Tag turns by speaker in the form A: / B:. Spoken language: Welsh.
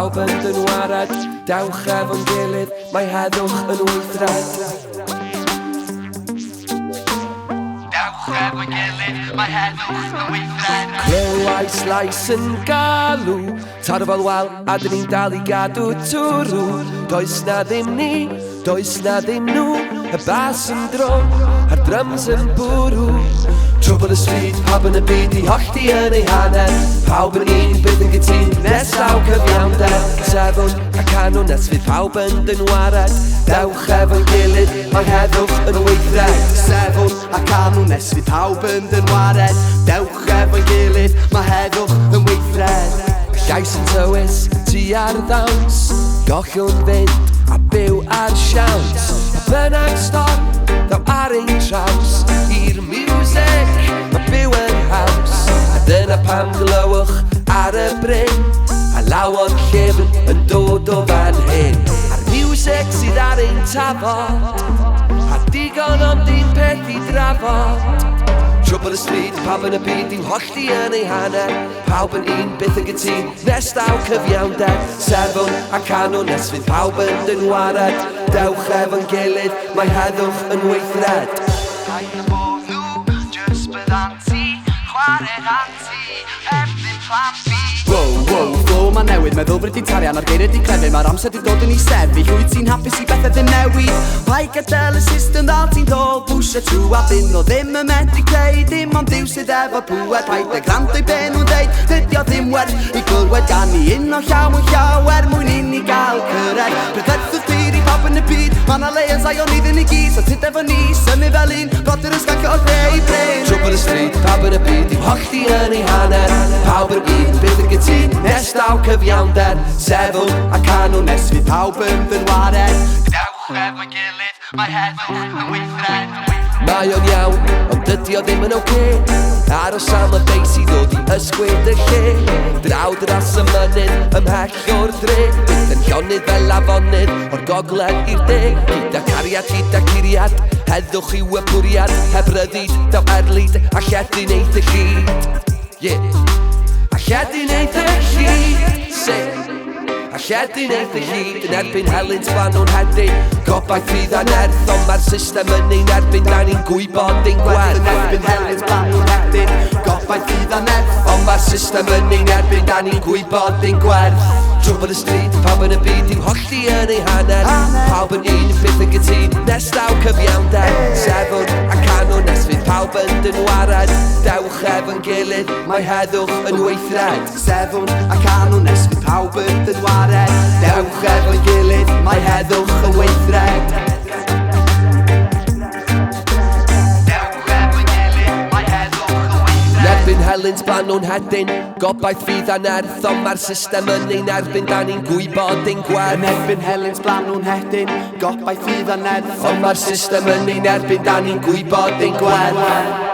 A: pawb yn dynwared. Dewch efo'n gilydd, mae heddwch yn weithred. Dewch efo'n gilydd, mae heddwch yn weithred. Clywais lais yn galw, tarfol wal a dyn ni'n dal i gadw twrw. Does na ddim ni, does na ddim nhw, y bas yn dron, a'r drums yn bwrw. Trwbl y stryd, pawb yn y byd i hollti yn ei hanner. Pawb yn un, bydd yn gytun, nes law cyfiawnder. Sefwn a canw nes fydd pawb yn dynwared. Dewch efo'n gilydd, mae heddwch yn weithred.
B: Sefwn a canw nes fydd pawb yn dynwared. Dewch efo'n gilydd, mae heddwch yn weithred.
A: Llais yn tywys, tu ar ddawns, gollwn fynd a byw ar siawns. A bynnag storm, daw ar ein traws. I'r music, mae byw yn haws. A dyna pam glywwch ar y bryn, a lawon llefyn yn dod o fan hyn. A'r music sydd ar ein tafod, a digon ond un peth i drafod. Trwbl y stryd, pawb yn y byd i'w hollti yn ei hanner. Pawb yn un, byth yn gytun, nes daw cyfiawnder. Sefwn a canw nes fydd pawb yn dynwared. Dewch efo'n gilydd, mae heddwch yn weithred.
C: Paid y bod nhw, jyst byddanti, chwarae hanti, erbyn plan fi.
B: Wow, wow, flow ma newydd, meddwl bryd i'n tarian ar geiriau di clefu. Mae'r amser di dod yn ei sefyll, wyt ti'n hapus i bethau ddim newid. Pai gadael y system ddal ti'n dol, bwysio trw a byn o ddim yn medru creu. Dim ond diw sydd efo pwed, paid y grant o'i ben nhw'n deud. Dydy o ddim werth i glywed gan i un o llaw yn llawer mwyn i ni gael cyrraedd. Brydferthwyd pyr i pawb yn y byd, ma' na le yn Zion iddyn ni gyd. So tyd efo ni, symu fel un, brodyr yn sgancio o'r greu brain.
A: Trwbl y stryd, pawb yn y byd i'w hollti yn ei hanner. Pawb yn un, bydd yn gytun, nes daw cyfiawnder. Sefwn a canw nes fydd
B: Pawb yn dynwared.
C: Dewch efo'n gilydd, mae heddwch yn weithred.
A: Mae o'n iawn, ond dydi o ddim yn oce. Aros am y beis i ddod i ysgwyd y lle. Drawd ras y mynydd ymhell o'r dre. Bydd yn llonydd fel afonydd o'r gogledd i'r de. Gyda cariad, gyda curiad, heddwch i'w y bwriad. Heb ryddid, daw erlyd, a lleddyn eith y llyd. A lleddyn eith y llyd. A lleddyn eith y llyd yn erbyn helynt fan o'n hedyn. Gobaith Ffydd a Nerth, ond mae'r system yn ein erbyn, da ni'n gwybod ein gwerth.
B: Yn erbyn helynt fan o'n hedyn, Gobaith Ffydd a Nerth,
A: ond mae'r system yn ein erbyn, da ni'n gwybod ein gwerth. Trwbl y stryd, pawb yn y byd i'w hollti yn ei hanner. Pawb yn un, byth yn gytun, nes daw cyfiawnder. Sefwn a canw nes fydd pawb yn dynwared. Dewch efo'n gilydd, mae heddwch yn weithred.
B: Sefwn a canw nes fydd pawb yn dynwared.
A: Dewch efo'n gilydd, mae heddwch yn weithred. Erbyn helynt blan o'n hedyn, gobaith Ffydd a Nerth, ond mae'r system yn ein erbyn, da ni'n gwybod ein gwerth.
B: Yn erbyn helynt blan o'n hedyn, Gobaith Ffydd a Nerth,
A: ond mae'r system yn ein erbyn, da ni'n gwybod ein gwerth.